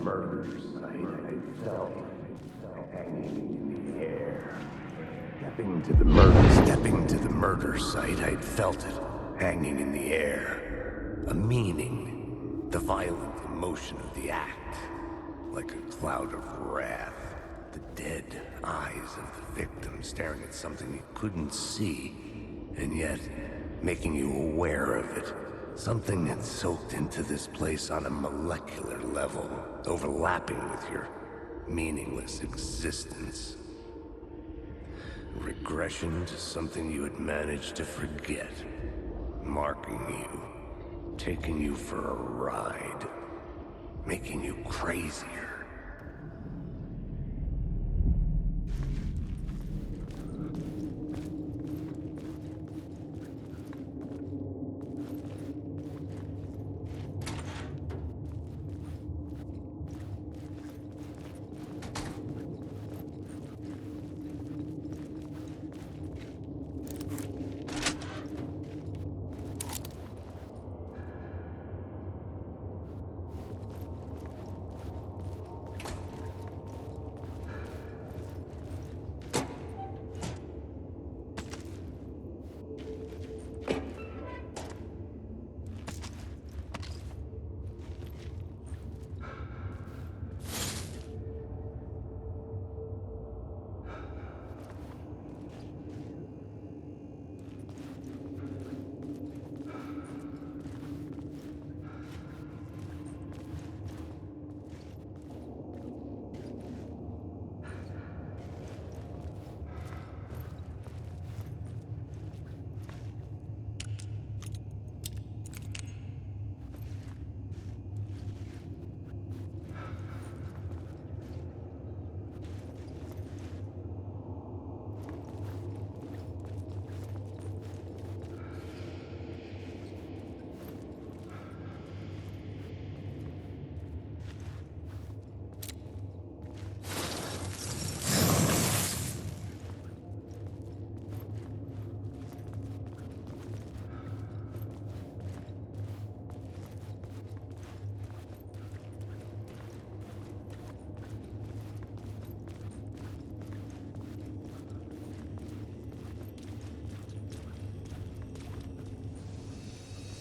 murder site, I felt hanging in the air. Stepping to the murder site, I'd felt it hanging in the air. A meaning, the violent emotion of the act, like a cloud of wrath. The dead eyes of the victim staring at something you couldn't see, and yet making you aware of it. Something had soaked into this place on a molecular level, overlapping with your meaningless existence. Regression to something you had managed to forget, marking you, taking you for a ride, making you crazier.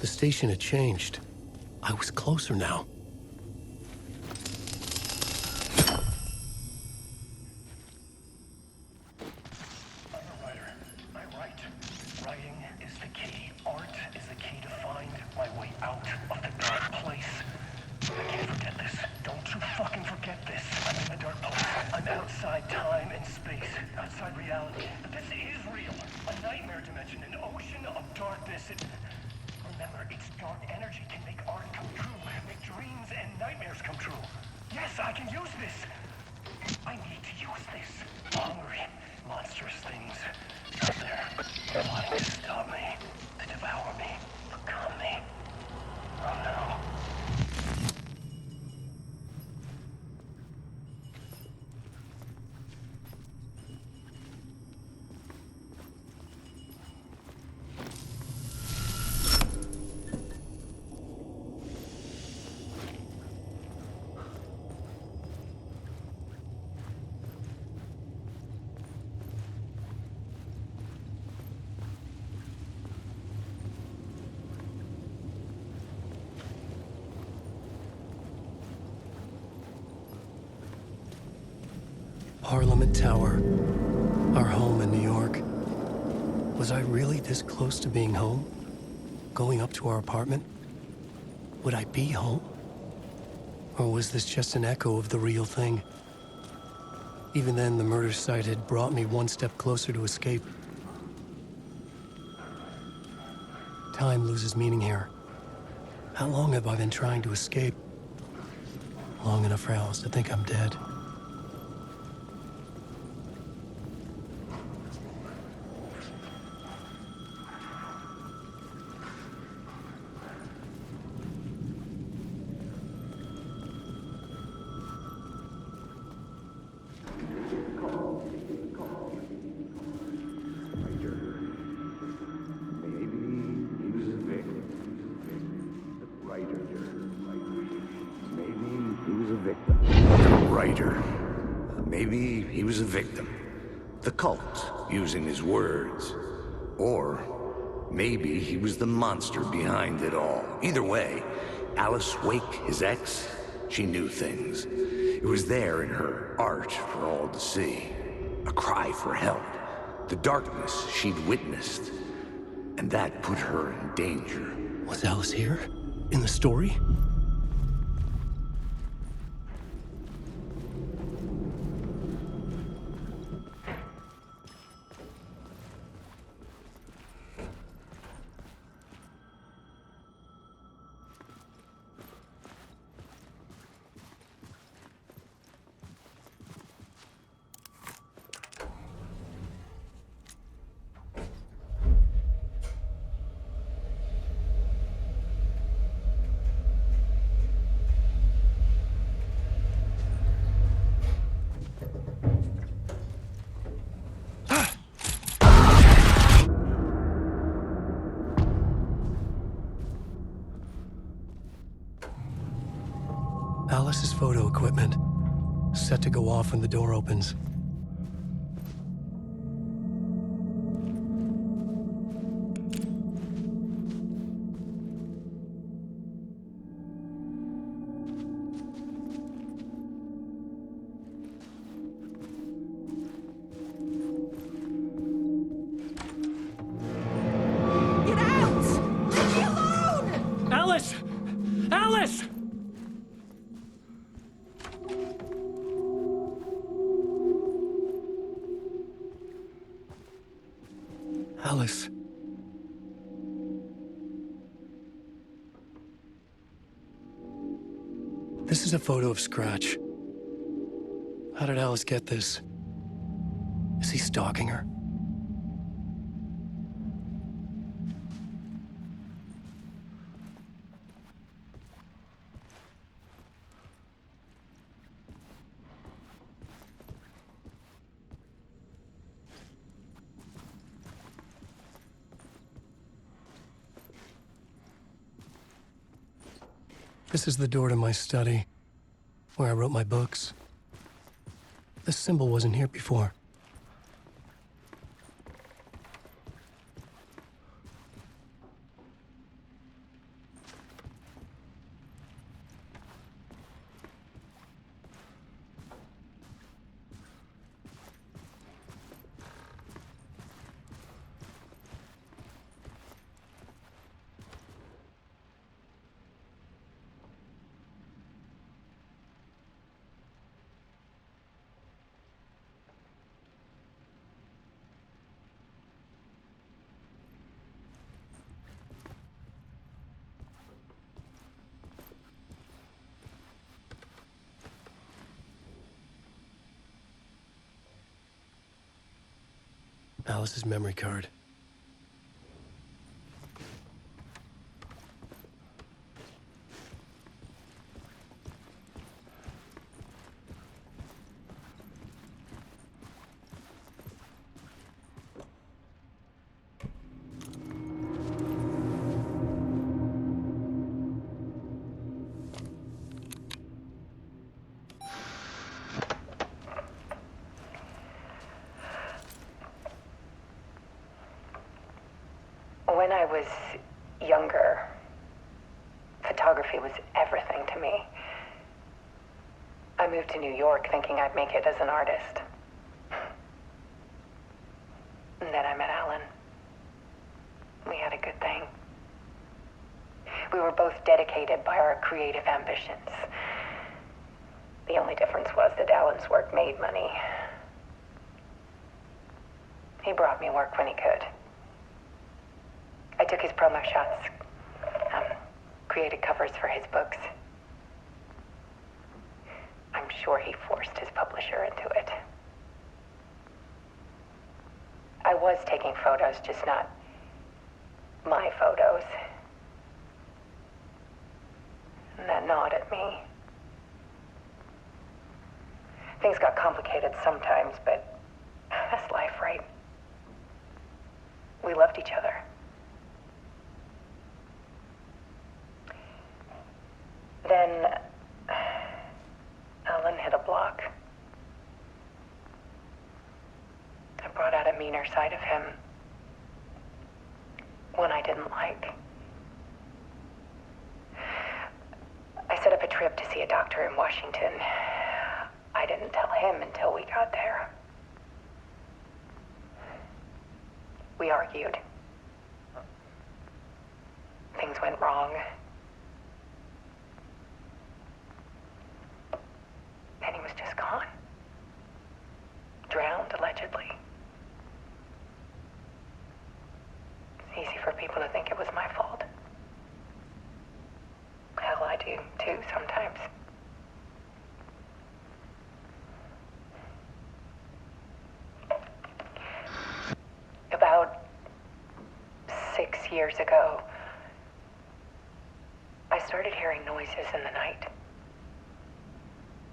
The station had changed. I was closer now. I'm a writer. I write. Writing is the key. Art is the key to find my way out of the dark place. I can't forget this. Don't you fucking forget this. I'm in a dark place. I'm outside time and space. Outside reality. But this is real. A nightmare dimension. An ocean of darkness. Remember, its dark energy can make art come true. Make dreams and nightmares come true. Yes, I can use this. I need to use this. Hungry, monstrous things out there, plotting to stop me, to devour me, become me. Oh no. Parliament Tower, our home in New York. Was I really this close to being home? Going up to our apartment? Would I be home? Or was this just an echo of the real thing? Even then, the murder site had brought me one step closer to escape. Time loses meaning here. How long have I been trying to escape? Long enough for Alice to think I'm dead. Maybe he was a victim. writer. Maybe he was a victim. The cult, using his words. Or maybe he was the monster behind it all. Either way, Alice Wake, his ex, she knew things. It was there in her art for all to see. A cry for help. The darkness she'd witnessed. And that put her in danger. Was Alice here? In the story? Alice's photo equipment, set to go off when the door opens. Get out! Leave me alone! Alice! Alice! Alice. This is a photo of Scratch. How did Alice get this? Is he stalking her? This is the door to my study, where I wrote my books. This symbol wasn't here before. Alice's memory card. When I was younger, photography was everything to me. I moved to New York thinking I'd make it as an artist. And then I met Alan. We had a good thing. We were both dedicated by our creative ambitions. The only difference was that Alan's work made money. He brought me work when he could. I took his promo shots, created covers for his books. I'm sure he forced his publisher into it. I was taking photos, just not my photos. And that gnawed at me. Things got complicated sometimes, but that's life, right? We loved each other. Then Alan hit a block. meaner side of him. One I didn't like. I set up a trip to see a doctor in Washington. I didn't tell him until we got there. We argued. Things went wrong. And he was just gone. Drowned, allegedly. It's easy for people to think it was my fault. Hell, I do too sometimes. About 6 years ago, I started hearing noises in the night.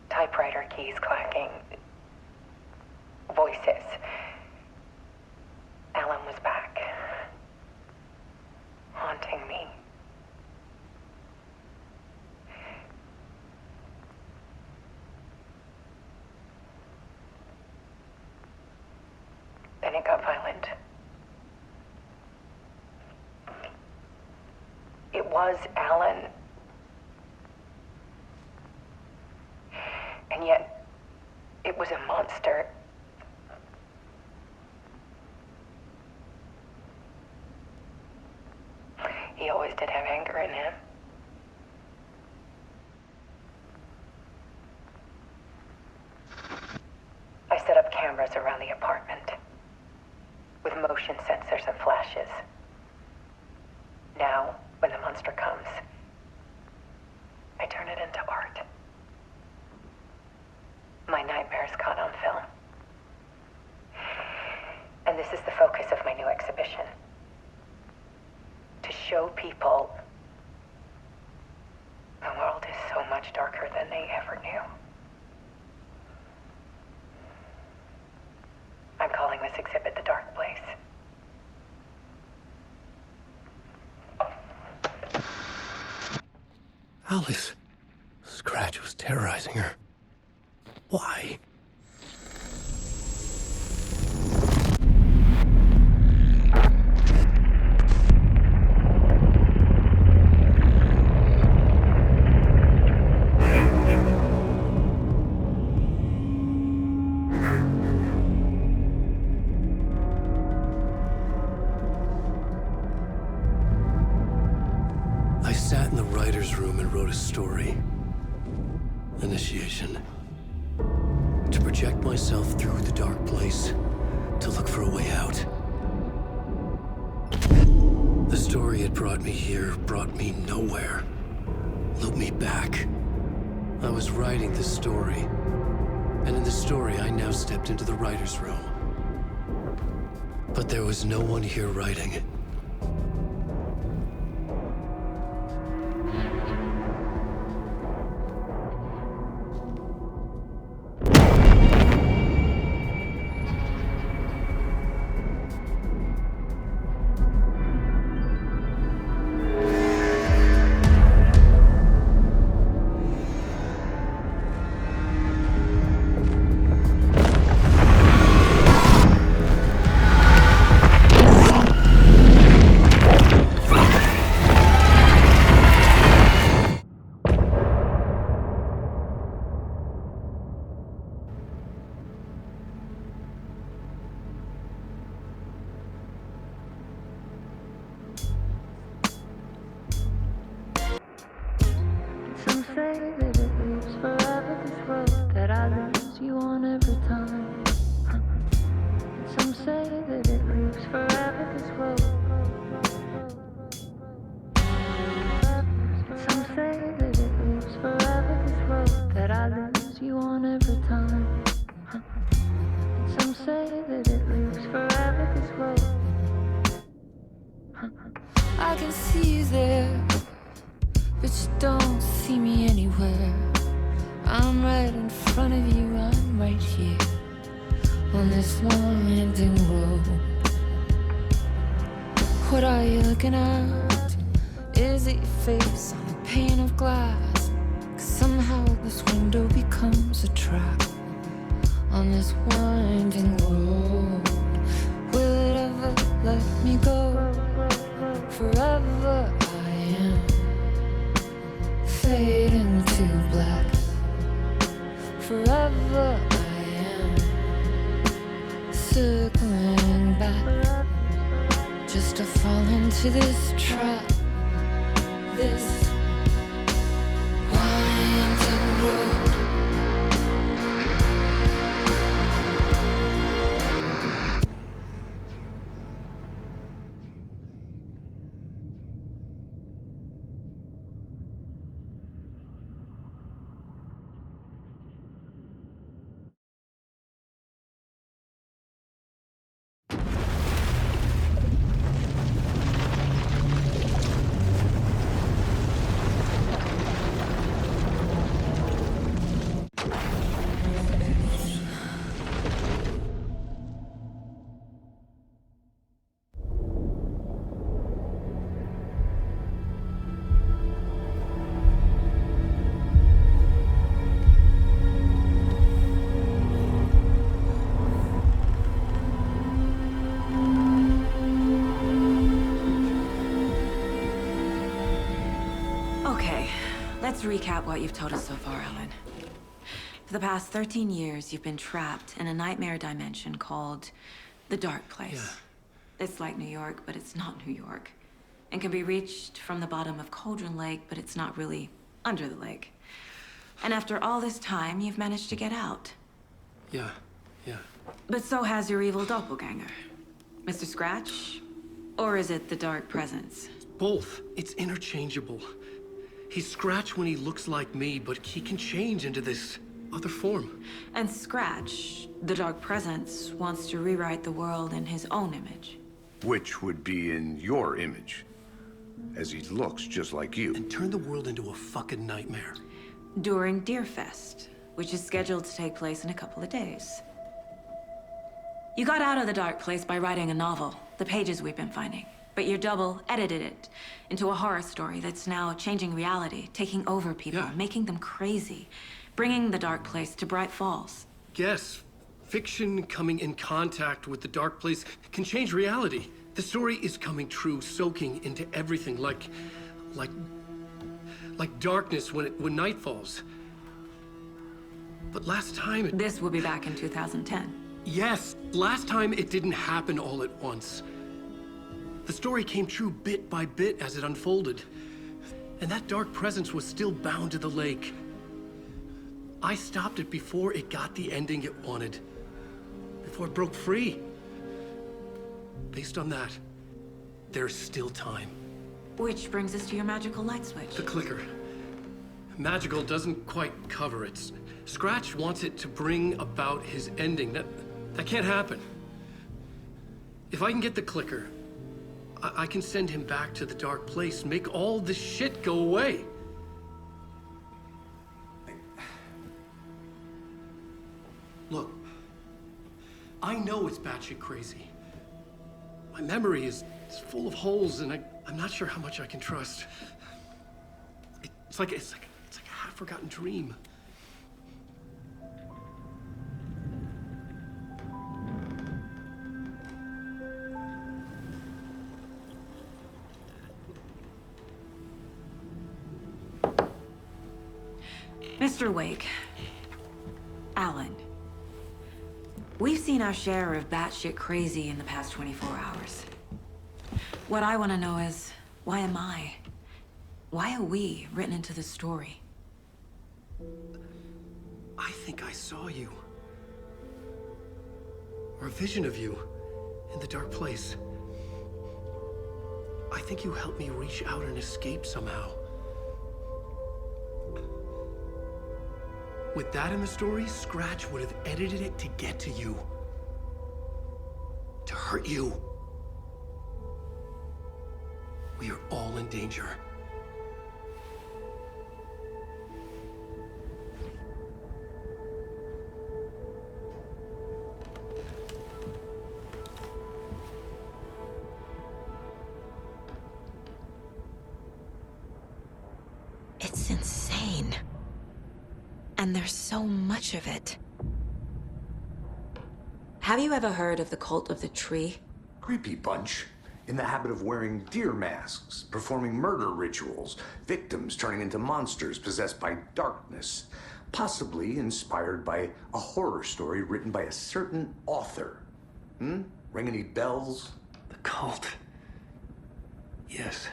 Typewriter keys clacking. Voices. Alan was back. Haunting me. Then it got violent. It was Alan. And yet, it was a monster. He always did have anger in him. I set up cameras around the apartment with motion sensors and flashes. Now, when the monster comes, I turn it into art. My nightmares caught on film. And this is the focus of my new exhibition. To show people the world is so much darker than they ever knew. I'm calling this exhibit The Dark Place. Alice. Scratch was terrorizing her. Why? I sat in the writer's room and wrote a story. Initiation. To project myself through the dark place, to look for a way out. The story had brought me here, brought me nowhere. Looped me back. I was writing this story. And in the story, I now stepped into the writer's room. But there was no one here writing it. Some say that it lives forever, this road that I lose you on every time. Some say that it lives forever, this road. Some say that it lives forever, this road that I lose you on every time. Some say that it lives forever, this road. I can see you there, but you don't see me anywhere. I'm right in front of you, I'm right here on this winding road. What are you looking at? Is it your face on a pane of glass? 'Cause somehow this window becomes a trap on this winding road. let me go. Forever I am fading to black. Forever I am circling back, just to fall into this trap, this winding road. Okay, let's recap what you've told us so far, Alan. For the past 13 years, you've been trapped in a nightmare dimension called the Dark Place. Yeah. It's like New York, but it's not New York. And can be reached from the bottom of Cauldron Lake, but it's not really under the lake. And after all this time, you've managed to get out. Yeah. But so has your evil doppelganger. Mr. Scratch? Or is it the Dark Presence? Both. It's interchangeable. He's Scratch when he looks like me, but he can change into this other form. And Scratch, the Dark Presence, wants to rewrite the world in his own image. Which would be in your image, as he looks just like you. And turn the world into a fucking nightmare. During Deerfest, which is scheduled to take place in a couple of days. You got out of the Dark Place by writing a novel, the pages we've been finding. But your double edited it into a horror story that's now changing reality, taking over people, Yeah. making them crazy, bringing the Dark Place to Bright Falls. Yes, fiction coming in contact with the Dark Place can change reality. The story is coming true, soaking into everything like darkness when night falls. But last time it... This will be back in 2010. Yes, last time it didn't happen all at once. The story came true bit by bit as it unfolded. And that dark presence was still bound to the lake. I stopped it before it got the ending it wanted. Before it broke free. Based on that, there's still time. Which brings us to your magical light switch. The clicker. Magical doesn't quite cover it. Scratch wants it to bring about his ending. That can't happen. If I can get the clicker, I can send him back to the Dark Place, make all this shit go away. Look, I know it's batshit crazy. My memory is full of holes, and I'm not sure how much I can trust. It's like a half-forgotten dream. Mr. Wake, Alan, we've seen our share of batshit crazy in the past 24 hours. What I want to know is, why am I? Why are we written into the story? I think I saw you. Or a vision of you in the Dark Place. I think you helped me reach out and escape somehow. With that in the story, Scratch would have edited it to get to you. To hurt you. We are all in danger. It's insane. And there's so much of it. Have you ever heard of the Cult of the Tree? Creepy bunch. In the habit of wearing deer masks, performing murder rituals, victims turning into monsters possessed by darkness, possibly inspired by a horror story written by a certain author. Ring any bells? The cult. Yes.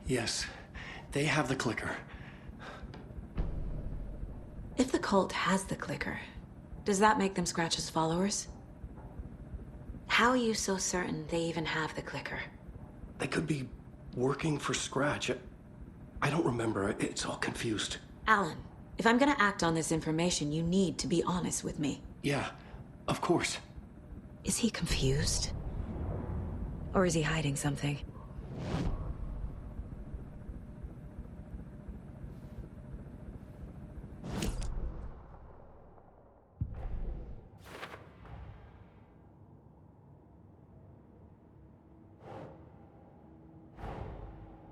Yes. They have the clicker. If the cult has the clicker, does that make them Scratch's followers? How are you so certain they even have the clicker? They could be working for Scratch. I don't remember. It's all confused. Alan, if I'm gonna act on this information, you need to be honest with me. Yeah, of course. Is he confused? Or is he hiding something?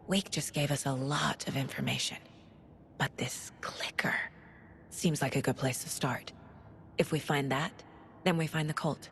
Wake just gave us a lot of information. But this clicker seems like a good place to start. If we find that, then we find the cult.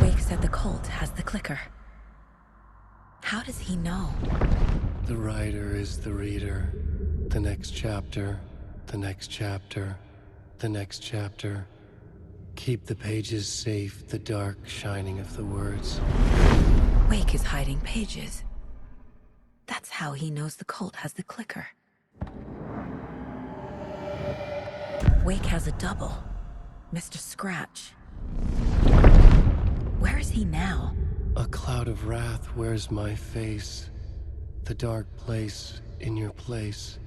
Wake said the cult has the clicker. How does he know? The writer is the reader. The next chapter, the next chapter, the next chapter. Keep the pages safe, the dark shining of the words. Wake is hiding pages. That's how he knows the cult has the clicker. Wake has a double. Mr. Scratch. Where is he now? A cloud of wrath wears my face. The dark place in your place.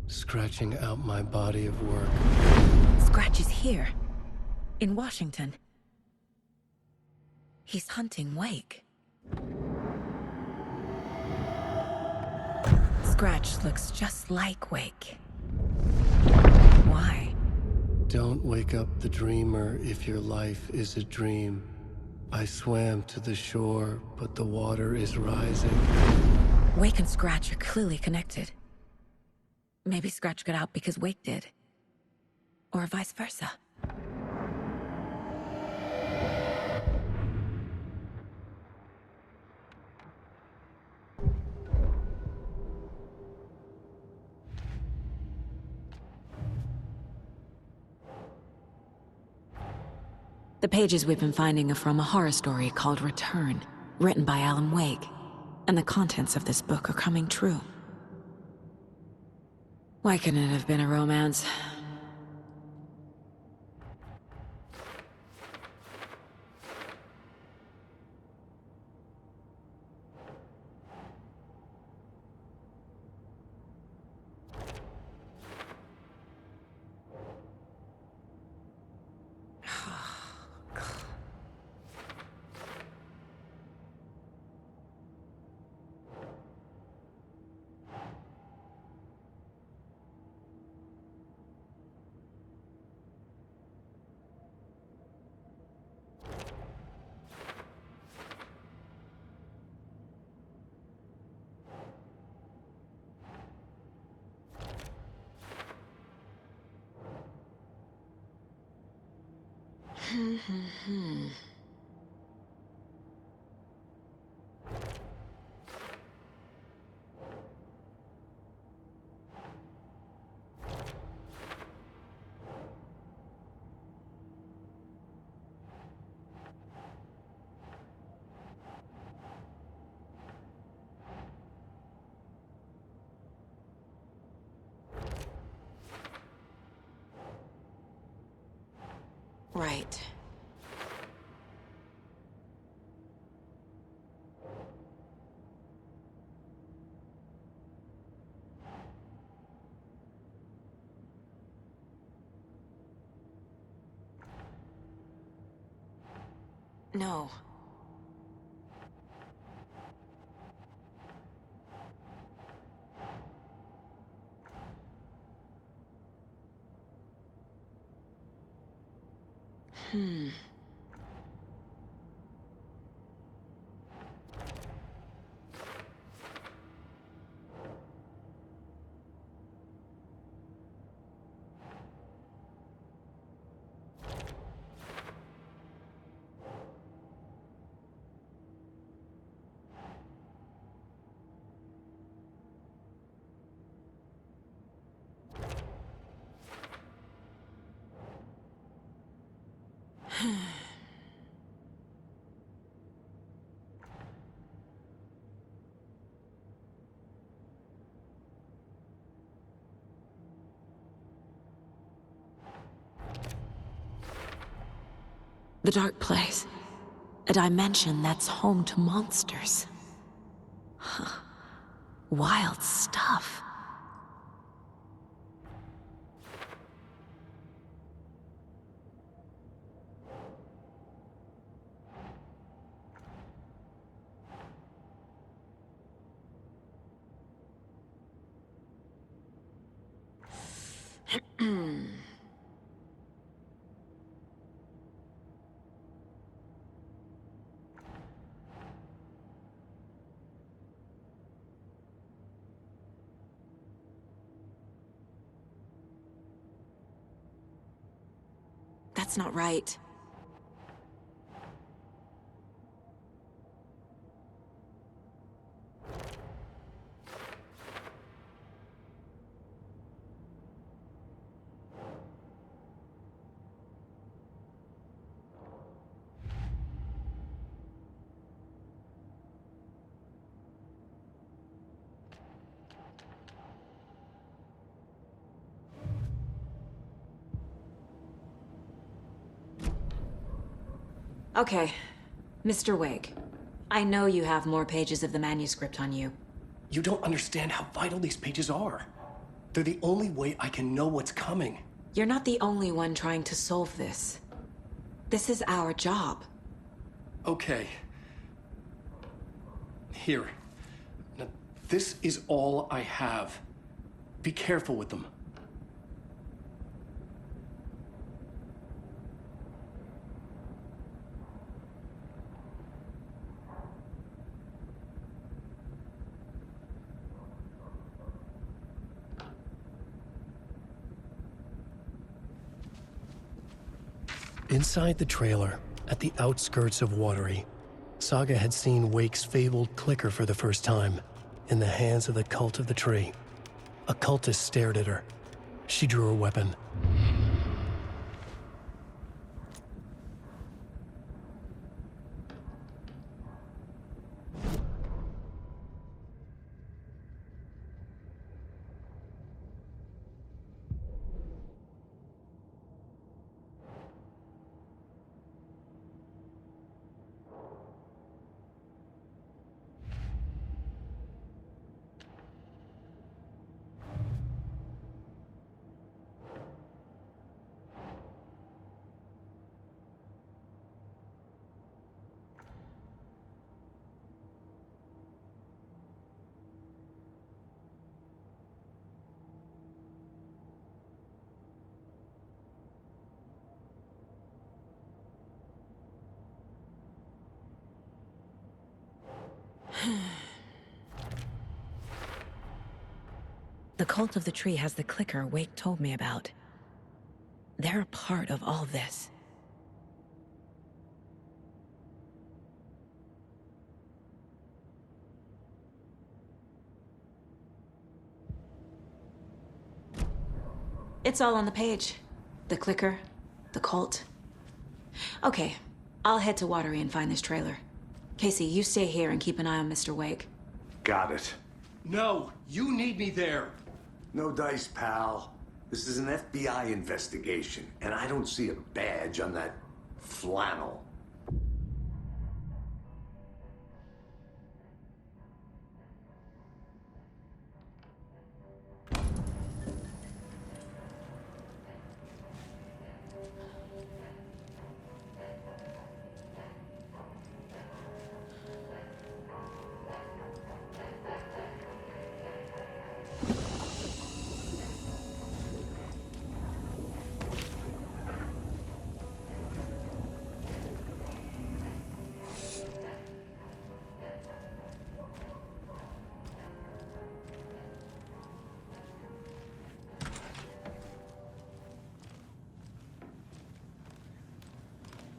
Scratching out my body of work. Scratch is here. In Washington. He's hunting Wake. Scratch looks just like Wake. Why? Don't wake up the dreamer if your life is a dream. I swam to the shore, but the water is rising. Wake and Scratch are clearly connected. Maybe Scratch got out because Wake did. Or vice versa. The pages we've been finding are from a horror story called Return, written by Alan Wake. And the contents of this book are coming true. Why couldn't it have been a romance? Right. No. The Dark Place. A dimension that's home to monsters. Wild stuff. That's not right. Okay, Mr. Wake. I know you have more pages of the manuscript on you. You don't understand how vital these pages are. They're the only way I can know what's coming. You're not the only one trying to solve this. This is our job. Okay. Here. Now, this is all I have. Be careful with them. Inside the trailer, at the outskirts of Watery, Saga had seen Wake's fabled clicker for the first time, in the hands of the Cult of the Tree. A cultist stared at her. She drew her weapon. The Cult of the Tree has the clicker Wake told me about. They're a part of all this. It's all on the page. The clicker, the cult. Okay, I'll head to Watery and find this trailer. Casey, you stay here and keep an eye on Mr. Wake. Got it. No, you need me there. No dice, pal. This is an FBI investigation, and I don't see a badge on that flannel.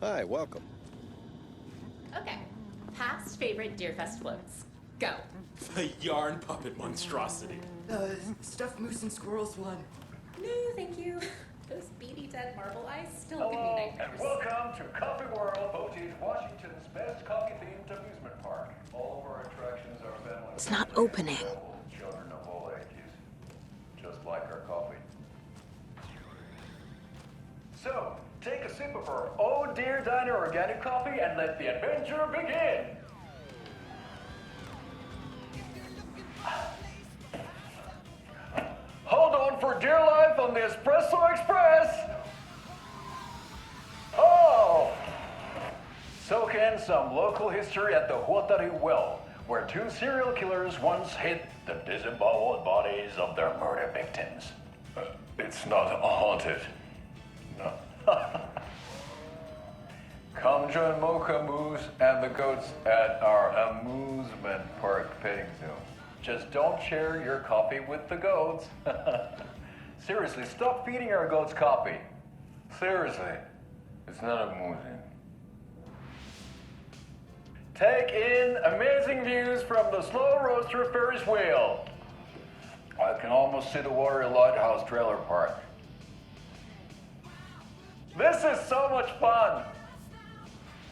Hi, welcome. Okay. Past favorite Deerfest floats. Go. The yarn puppet monstrosity. Stuffed moose and squirrels one. No, thank you. Those beady dead marble eyes still give me Hello, nightmares. and welcome to Coffee World, voted Washington's best coffee-themed amusement park. All of our attractions are family. It's not opening. Children of all ages, just like our coffee. So, take a sip of our Oh Dear Diner organic coffee and let the adventure begin. Hold on for dear life on the Espresso Express. Oh! Soak in some local history at the Huatari Well, where two serial killers once hid the disemboweled bodies of their murder victims. It's not haunted. No. Come join Mocha Moose and the goats at our amusement park petting zoo. Just don't share your coffee with the goats. Seriously, stop feeding our goats coffee. Seriously, it's not amusing. Take in amazing views from the Slow Roaster Ferris wheel. I can almost see the Watery Lighthouse trailer park. This is so much fun!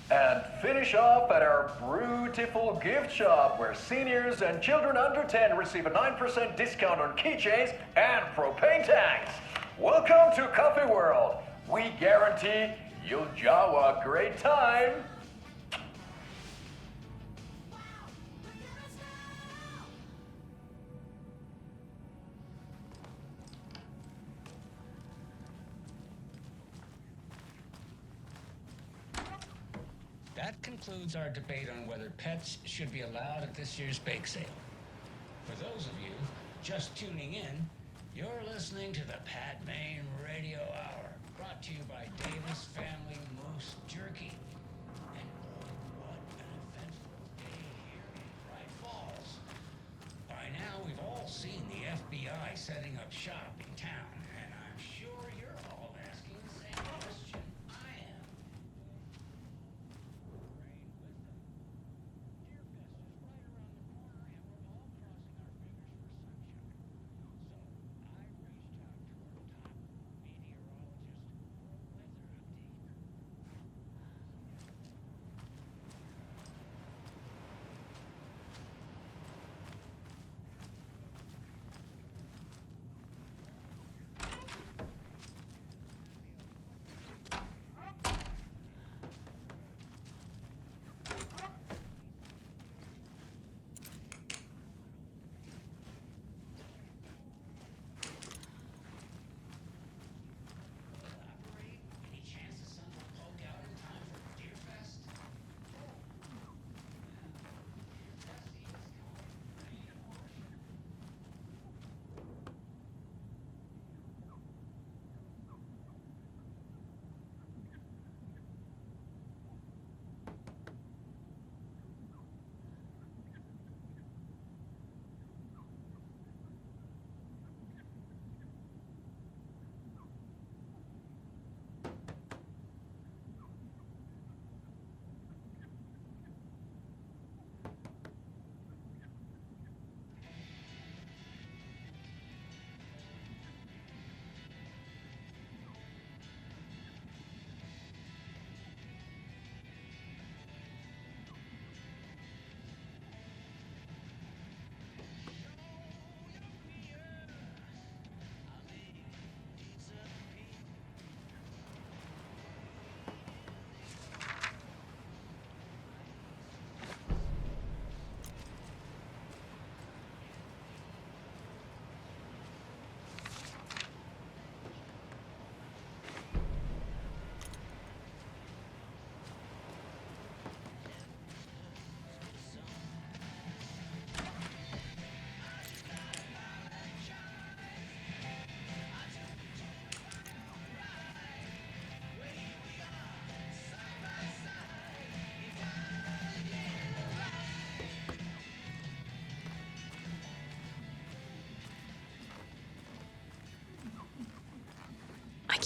And finish off at our beautiful gift shop where seniors and children under 10 receive a 9% discount on keychains and propane tanks. Welcome to Coffee World. We guarantee you'll jaw a great time. That concludes our debate on whether pets should be allowed at this year's bake sale. For those of you just tuning in, you're listening to the Pat Maine Radio Hour, brought to you by Davis Family Moose Jerky. And what an eventful day here in Bright Falls. By now, we've all seen the FBI setting up shop in town, and I'm sure you're all asking the same question I am.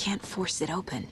can't force it open.